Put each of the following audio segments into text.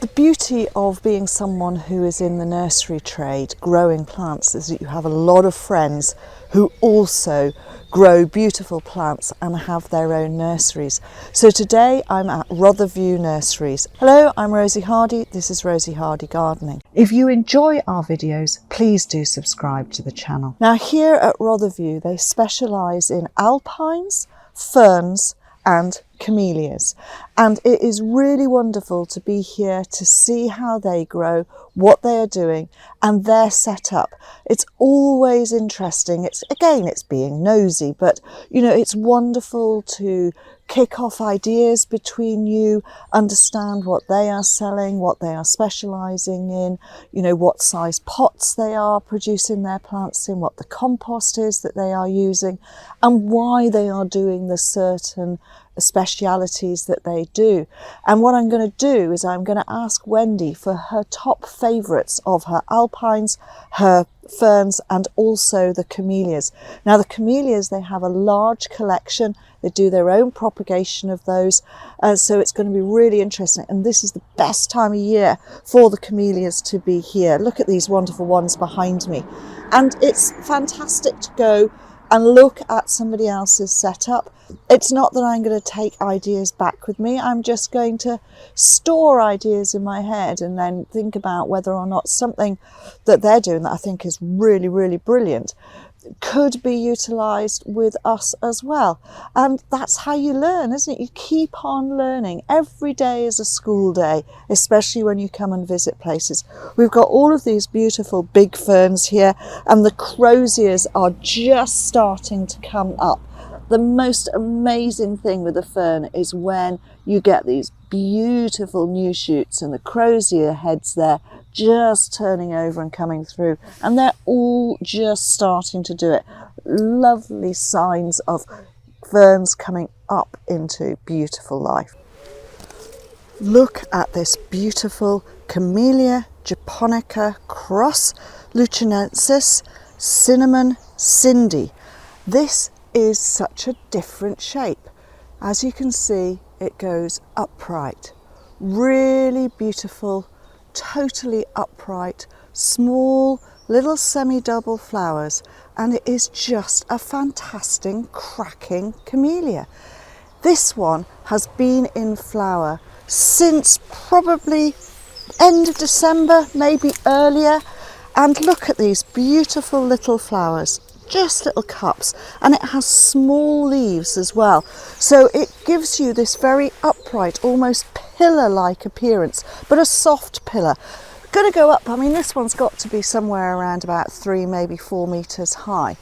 The beauty of being someone who is in the nursery trade, growing plants, is that you have a lot of friends who also grow beautiful plants and have their own nurseries. So today I'm at Rotherview Nurseries. Hello, I'm Rosie Hardy. This is Rosie Hardy Gardening. If you enjoy our videos, please do subscribe to the channel. Now here at Rotherview, they specialise in alpines, ferns and camellias, and it is really wonderful to be here to see how they grow, what they are doing and their setup. It's always interesting. It's being nosy, but you know, it's wonderful to kick off ideas between you, understand what they are selling, what they are specialising in, you know, what size pots they are producing their plants in, what the compost is that they are using, and why they are doing the certain specialities that they do. And what I'm going to do is I'm going to ask Wendy for her top favourites of her alpines, her ferns and also the camellias. Now the camellias, they have a large collection. They do their own propagation of those, so it's going to be really interesting, and this is the best time of year for the camellias to be here. Look at these wonderful ones behind me, and it's fantastic to go and look at somebody else's setup. It's not that I'm going to take ideas back with me. I'm just going to store ideas in my head and then think about whether or not something that they're doing that I think is really, really brilliant could be utilised with us as well. And that's how you learn, isn't it? You keep on learning. Every day is a school day, especially when you come and visit places. We've got all of these beautiful big ferns here, and the croziers are just starting to come up. The most amazing thing with a fern is when you get these beautiful new shoots and the crozier heads there just turning over and coming through, and they're all just starting to do it. Lovely signs of ferns coming up into beautiful life. Look at this beautiful Camellia japonica cross Luchinensis Cinnamon Cindy. This is such a different shape. As you can see, it goes upright, really beautiful, totally upright, small little semi-double flowers, and it is just a fantastic cracking camellia. This one has been in flower since probably end of December, maybe earlier, and look at these beautiful little flowers. Just little cups, and it has small leaves as well, so it gives you this very upright, almost pillar-like appearance, but a soft pillar. Going to go up, I mean this one's got to be somewhere around about 3, maybe 4 metres high.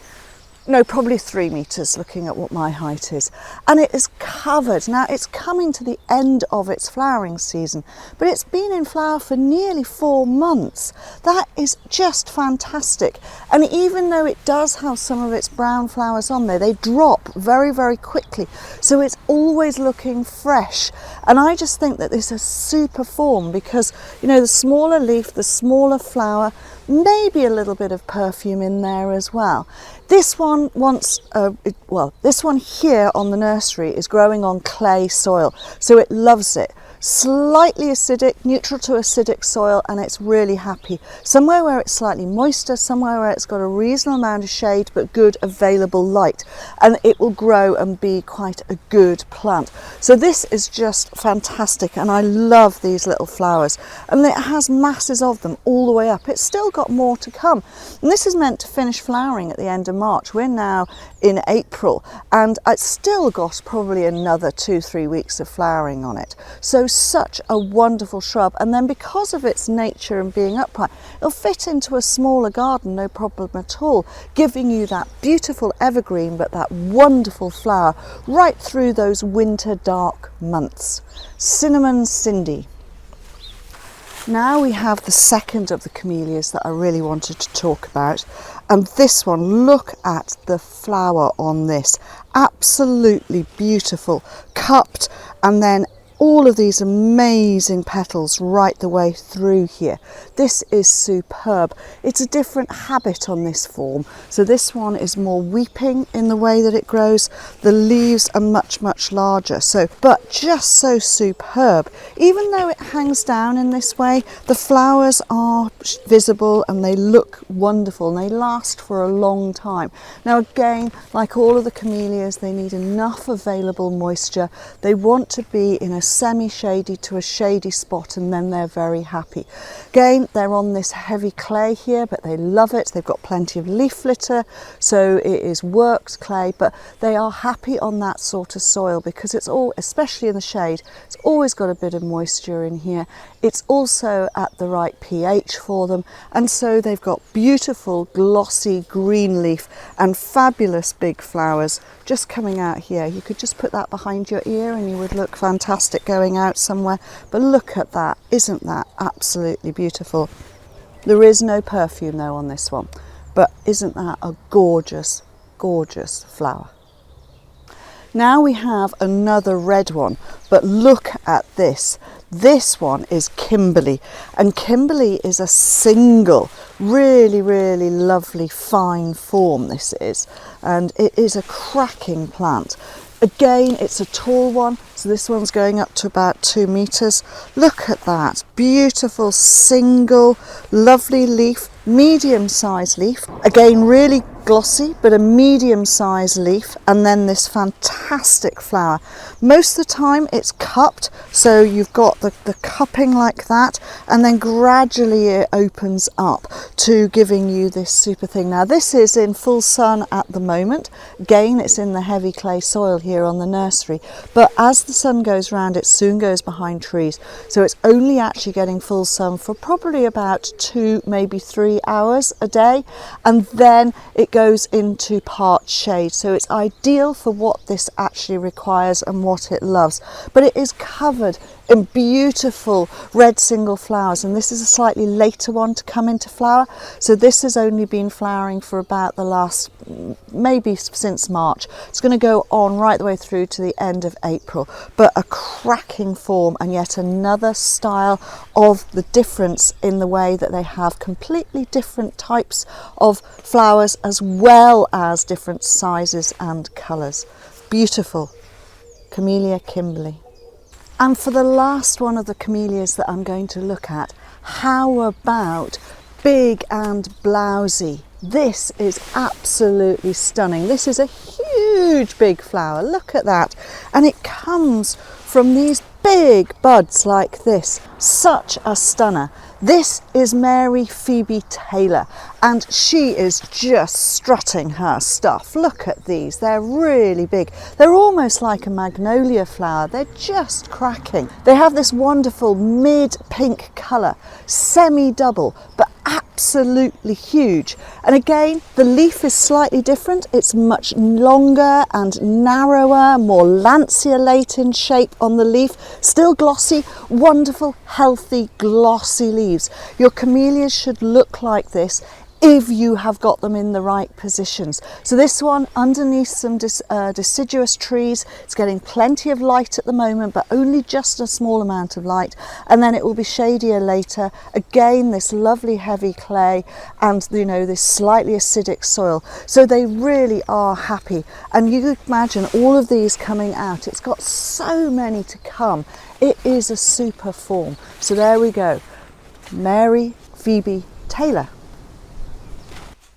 No, probably 3 metres, looking at what my height is. And it is covered. Now, it's coming to the end of its flowering season, but it's been in flower for nearly 4 months. That is just fantastic. And even though it does have some of its brown flowers on there, they drop very, very quickly. So it's always looking fresh. And I just think that this is super form because, you know, the smaller leaf, the smaller flower, maybe a little bit of perfume in there as well. This one this one here on the nursery is growing on clay soil, so it loves it. Slightly acidic, neutral to acidic soil, and it's really happy. Somewhere where it's slightly moister, somewhere where it's got a reasonable amount of shade but good available light, and it will grow and be quite a good plant. So this is just fantastic, and I love these little flowers, and it has masses of them all the way up. It's still got more to come, and this is meant to finish flowering at the end of March. We're now in April, and it's still got probably another 2-3 weeks of flowering on it. So such a wonderful shrub, and then because of its nature and being upright, it'll fit into a smaller garden, no problem at all, giving you that beautiful evergreen but that wonderful flower right through those winter dark months. Cinnamon Cindy. Now we have the second of the camellias that I really wanted to talk about, and this one, look at the flower on this, absolutely beautiful, cupped and then all of these amazing petals right the way through here. This is superb. It's a different habit on this form. So this one is more weeping in the way that it grows. The leaves are much, much larger. So, but just so superb. Even though it hangs down in this way, the flowers are visible and they look wonderful and they last for a long time. Now again, like all of the camellias, they need enough available moisture. They want to be in a semi-shady to a shady spot, and then they're very happy. Again, they're on this heavy clay here, but they love it. They've got plenty of leaf litter, so it is worked clay, but they are happy on that sort of soil because it's all, especially in the shade, it's always got a bit of moisture in here. It's also at the right pH for them, and so they've got beautiful glossy green leaf and fabulous big flowers just coming out here. You could just put that behind your ear and you would look fantastic going out somewhere. But look at that, isn't that absolutely beautiful? There is no perfume though on this one, but isn't that a gorgeous, gorgeous flower? Now we have another red one, but look at this. This one is Kimberley, and Kimberley is a single, really, really lovely fine form this is, and it is a cracking plant. Again, it's a tall one, so this one's going up to about 2 meters. Look at that, beautiful single, lovely leaf, medium-sized leaf. Again, really glossy, but a medium-sized leaf, and then this fantastic flower. Most of the time it's cupped, so you've got the cupping like that, and then gradually it opens up to giving you this super thing. Now this is in full sun at the moment. Again, it's in the heavy clay soil here on the nursery, but as the sun goes round, it soon goes behind trees, so it's only actually getting full sun for probably about 2, maybe 3 hours a day, and then it goes into part shade. So it's ideal for what this actually requires and what it loves. But it is covered in beautiful red single flowers, and this is a slightly later one to come into flower. So this has only been flowering for about the last, maybe since March. It's going to go on right the way through to the end of April, but a cracking form, and yet another style of the difference in the way that they have completely different types of flowers as well as different sizes and colours. Beautiful. Camellia Kimberley. And for the last one of the camellias that I'm going to look at, how about big and blousy? This is absolutely stunning. This is a huge big flower, look at that. And it comes from these big buds like this. Such a stunner. This is Mary Phoebe Taylor, and she is just strutting her stuff. Look at these, they're really big. They're almost like a magnolia flower. They're just cracking. They have this wonderful mid-pink colour, semi-double, but absolutely huge. And again, the leaf is slightly different. It's much longer and narrower, more lanceolate in shape on the leaf. Still glossy, wonderful, healthy, glossy leaves. Your camellias should look like this if you have got them in the right positions. So this one underneath some deciduous trees, it's getting plenty of light at the moment, but only just a small amount of light, and then it will be shadier later. Again, this lovely heavy clay and, you know, this slightly acidic soil, so they really are happy. And you can imagine all of these coming out. It's got so many to come. It is a super form. So there we go, Mary Phoebe Taylor.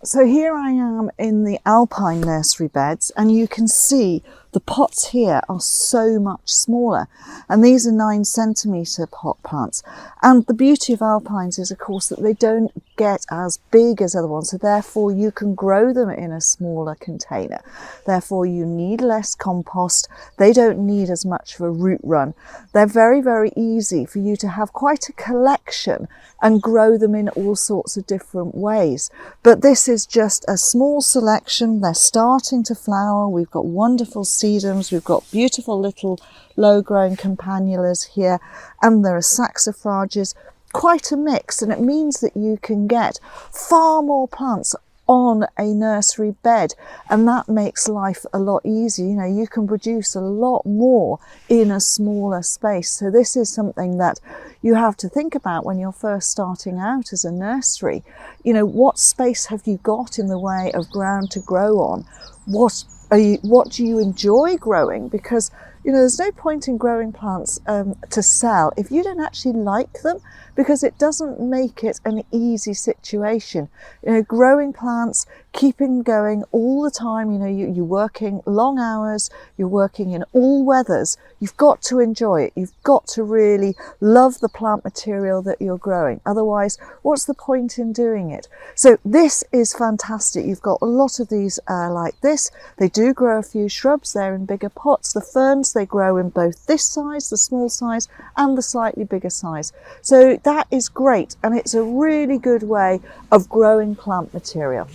So here I am in the Alpine nursery beds, and you can see the pots here are so much smaller, and these are 9 centimetre pot plants. And the beauty of Alpines is, of course, that they don't get as big as other ones, so therefore you can grow them in a smaller container. Therefore you need less compost. They don't need as much of a root run. They're very, very easy for you to have quite a collection and grow them in all sorts of different ways. But this is just a small selection. They're starting to flower. We've got wonderful sedums. We've got beautiful little low-grown campanulas here, and there are saxifrages. Quite a mix, and it means that you can get far more plants on a nursery bed, and that makes life a lot easier. You know, you can produce a lot more in a smaller space. So this is something that you have to think about when you're first starting out as a nursery. You know, what space have you got in the way of ground to grow on? What do you enjoy growing? Because, you know, there's no point in growing plants to sell if you don't actually like them, because it doesn't make it an easy situation. You know, growing plants, keeping going all the time, you know, you're working long hours, you're working in all weathers. You've got to enjoy it. You've got to really love the plant material that you're growing. Otherwise, what's the point in doing it? So this is fantastic. You've got a lot of these like this. They do grow a few shrubs. They're in bigger pots. The ferns, they grow in both this size, the small size, and the slightly bigger size. So that is great, and it's a really good way of growing plant material.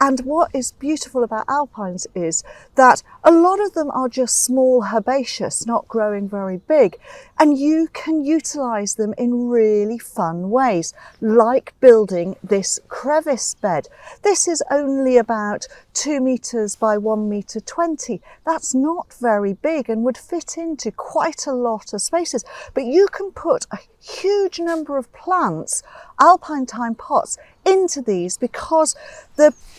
And what is beautiful about alpines is that a lot of them are just small herbaceous, not growing very big. And you can utilise them in really fun ways, like building this crevice bed. This is only about 2 metres by 1 metre 20. That's not very big and would fit into quite a lot of spaces. But you can put a huge number of plants, alpine thyme pots, into these, because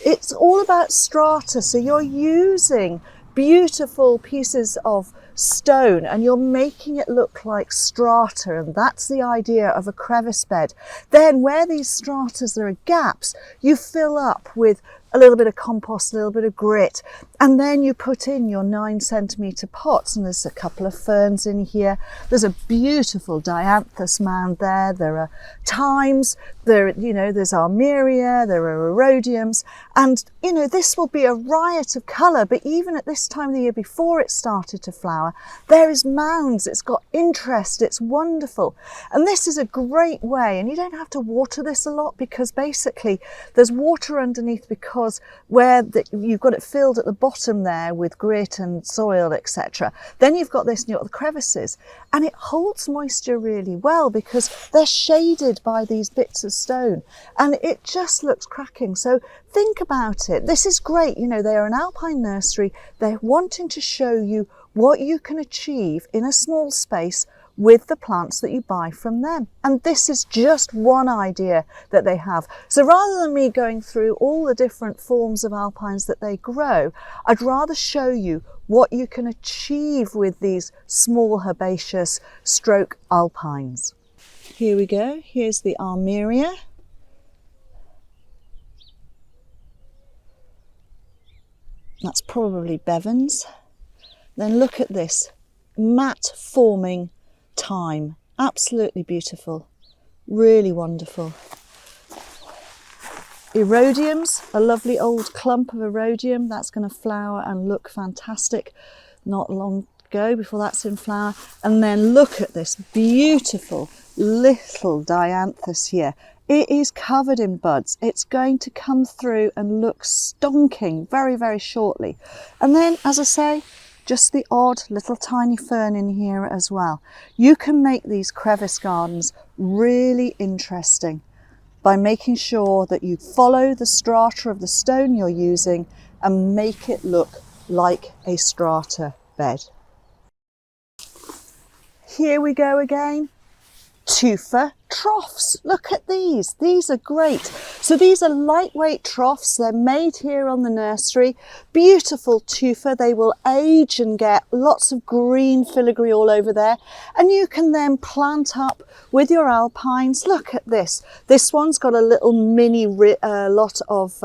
it's all about strata. So you're using beautiful pieces of stone and you're making it look like strata, and that's the idea of a crevice bed. Then where these stratas, there are gaps, you fill up with a little bit of compost, a little bit of grit, and then you put in your 9 centimetre pots, and there's a couple of ferns in here. There's a beautiful Dianthus mound there. There are Thymus, there's Armeria, there are Erodiums, and you know, this will be a riot of colour, but even at this time of the year before it started to flower, there is mounds, it's got interest, it's wonderful. And this is a great way, and you don't have to water this a lot, because basically there's water underneath, because you've got it filled at the bottom there with grit and soil, etc. Then you've got this, and you've got the crevices, and it holds moisture really well because they're shaded by these bits of stone, and it just looks cracking. So think about it. This is great. You know, they are an alpine nursery. They're wanting to show you what you can achieve in a small space with the plants that you buy from them. And this is just one idea that they have. So rather than me going through all the different forms of alpines that they grow, I'd rather show you what you can achieve with these small herbaceous stroke alpines. Here we go. Here's the Armeria. That's probably Bevan's. Then look at this mat forming thyme, absolutely beautiful, really wonderful. Erodiums, a lovely old clump of erodium that's going to flower and look fantastic not long ago before that's in flower. And then look at this beautiful little Dianthus here. It is covered in buds. It's going to come through and look stonking very, very shortly. And then, as I say, just the odd little tiny fern in here as well. You can make these crevice gardens really interesting by making sure that you follow the strata of the stone you're using and make it look like a strata bed. Here we go again. Tufa troughs. Look at these. These are great. So these are lightweight troughs. They're made here on the nursery. Beautiful tufa. They will age and get lots of green filigree all over there. And you can then plant up with your alpines. Look at this. This one's got a little mini lot of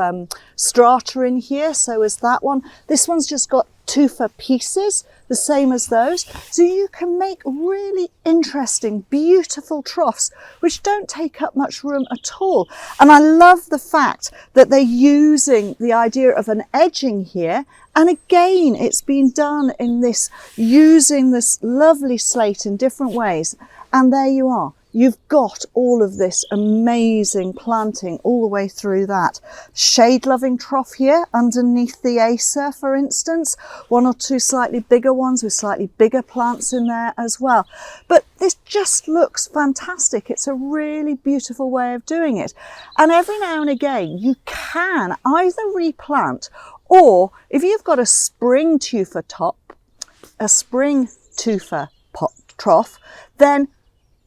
strata in here. So is that one. This one's just got tufa pieces, the same as those. So you can make really interesting, beautiful troughs which don't take up much room at all. And I love the fact that they're using the idea of an edging here. And again, it's been done in this, using this lovely slate in different ways. And there you are. you've got all of this amazing planting all the way through that. Shade loving trough here underneath the Acer, for instance, one or two slightly bigger ones with slightly bigger plants in there as well. But this just looks fantastic. It's a really beautiful way of doing it. And every now and again you can either replant, or if you've got a spring tufa pot trough, then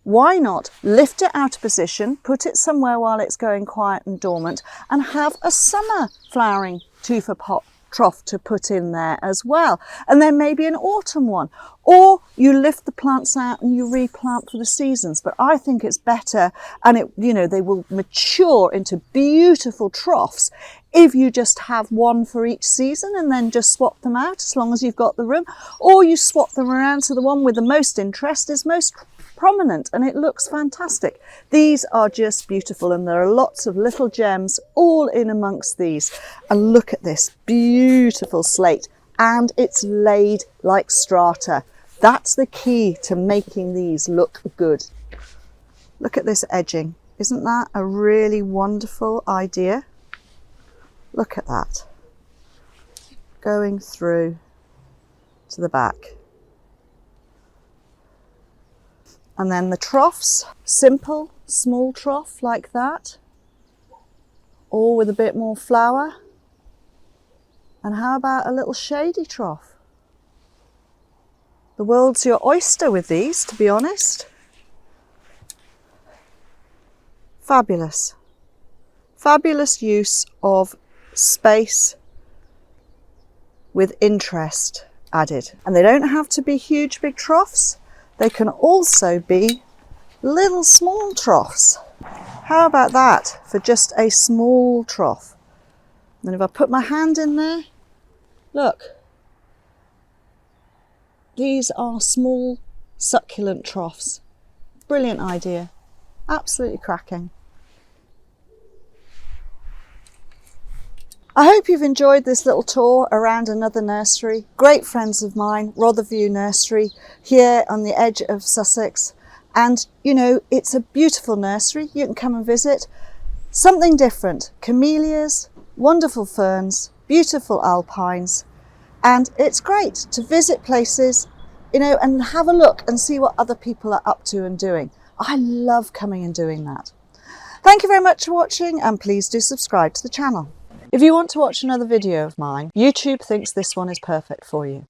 why not lift it out of position, put it somewhere while it's going quiet and dormant, and have a summer flowering tufa pot trough to put in there as well, and then maybe an autumn one, or you lift the plants out and you replant for the seasons. But I think it's better, and they will mature into beautiful troughs if you just have one for each season and then just swap them out as long as you've got the room, or you swap them around so the one with the most interest is most prominent and it looks fantastic. These are just beautiful, and there are lots of little gems all in amongst these. And look at this beautiful slate, and it's laid like strata. That's the key to making these look good. Look at this edging. Isn't that a really wonderful idea? Look at that, going through to the back. And then the troughs, simple, small trough like that, all with a bit more flower. And how about a little shady trough? The world's your oyster with these, to be honest. Fabulous. Fabulous use of space with interest added. And they don't have to be huge big troughs. They can also be little small troughs. How about that for just a small trough? And if I put my hand in there, look, these are small succulent troughs. Brilliant idea, absolutely cracking. I hope you've enjoyed this little tour around another nursery. Great friends of mine, Rotherview Nursery, here on the edge of Sussex. And it's a beautiful nursery. You can come and visit. Something different. Camellias, wonderful ferns, beautiful alpines. And it's great to visit places, and have a look and see what other people are up to and doing. I love coming and doing that. Thank you very much for watching, and please do subscribe to the channel. If you want to watch another video of mine, YouTube thinks this one is perfect for you.